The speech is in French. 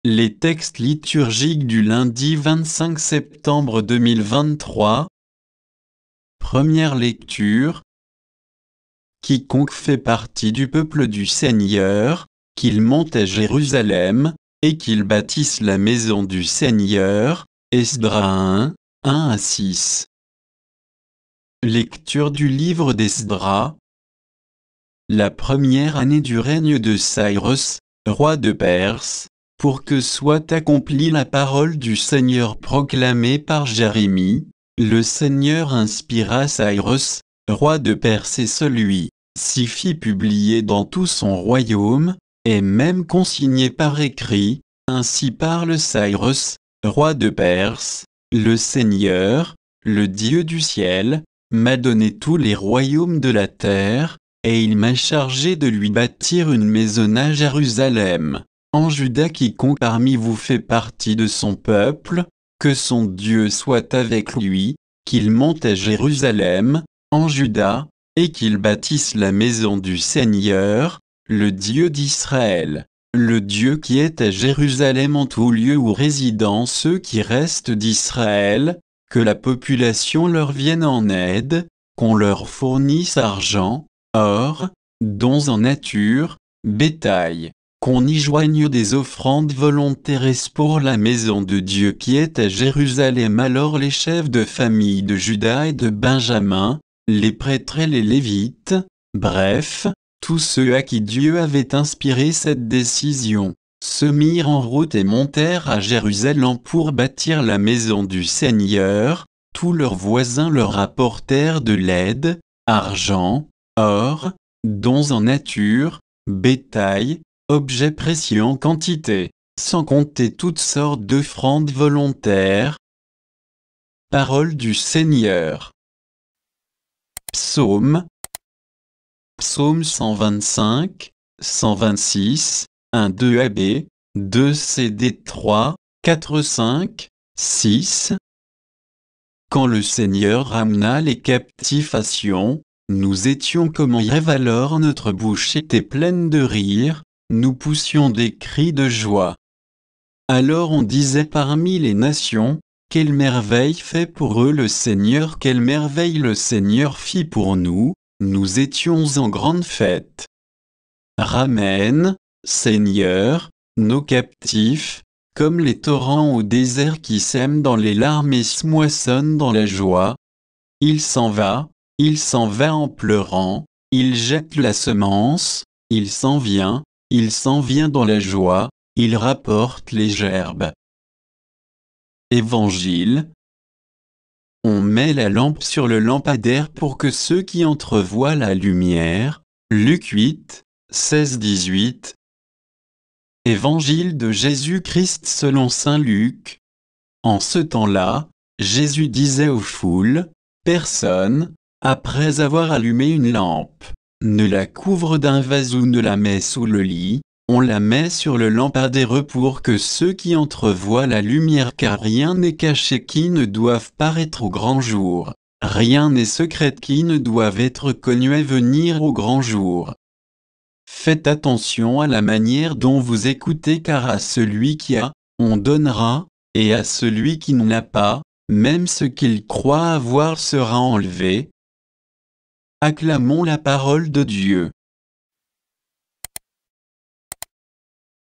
Les textes liturgiques du lundi 25 septembre 2023. Première lecture. Quiconque fait partie du peuple du Seigneur, qu'il monte à Jérusalem, et qu'il bâtisse la maison du Seigneur. Esdras 1, 1 à 6. Lecture du livre d'Esdras. La première année du règne de Cyrus, roi de Perse, pour que soit accomplie la parole du Seigneur proclamée par Jérémie, le Seigneur inspira Cyrus, roi de Perse, et celui-ci fit publier dans tout son royaume, et même consigné par écrit, ainsi parle Cyrus, roi de Perse, le Seigneur, le Dieu du ciel, m'a donné tous les royaumes de la terre, et il m'a chargé de lui bâtir une maison à Jérusalem. En Juda, quiconque parmi vous fait partie de son peuple, que son Dieu soit avec lui, qu'il monte à Jérusalem, en Juda, et qu'il bâtisse la maison du Seigneur, le Dieu d'Israël, le Dieu qui est à Jérusalem en tout lieu où résident ceux qui restent d'Israël, que la population leur vienne en aide, qu'on leur fournisse argent, or, dons en nature, bétail, qu'on y joigne des offrandes volontaires pour la maison de Dieu qui est à Jérusalem. Alors les chefs de famille de Juda et de Benjamin, les prêtres et les Lévites, bref, tous ceux à qui Dieu avait inspiré cette décision, se mirent en route et montèrent à Jérusalem pour bâtir la maison du Seigneur. Tous leurs voisins leur apportèrent de l'aide, argent, or, dons en nature, bétail, objets précieux en quantité, sans compter toutes sortes d'offrandes volontaires. Parole du Seigneur. Psaume. Psaume 125, 126, 1 2 AB, 2 CD 3, 4 5, 6. Quand le Seigneur ramena les captifs à Sion, nous étions comme en rêve, alors notre bouche était pleine de rire, nous poussions des cris de joie. Alors on disait parmi les nations, quelle merveille fait pour eux le Seigneur, quelle merveille le Seigneur fit pour nous, nous étions en grande fête. Ramène, Seigneur, nos captifs, comme les torrents au désert qui sèment dans les larmes et se moissonnent dans la joie. Il s'en va en pleurant, il jette la semence, il s'en vient dans la joie, il rapporte les gerbes. Évangile. On met la lampe sur le lampadaire pour que ceux qui entrevoient la lumière. Luc 8, 16-18. Évangile de Jésus-Christ selon saint Luc. En ce temps-là, Jésus disait aux foules, personne, après avoir allumé une lampe, ne la couvre d'un vase ou ne la met sous le lit, on la met sur le lampadaire pour que ceux qui entrevoient la lumière, car rien n'est caché qui ne doive paraître au grand jour, rien n'est secret qui ne doive être connu à venir au grand jour. Faites attention à la manière dont vous écoutez, car à celui qui a, on donnera, et à celui qui n'en a pas, même ce qu'il croit avoir sera enlevé. Acclamons la parole de Dieu.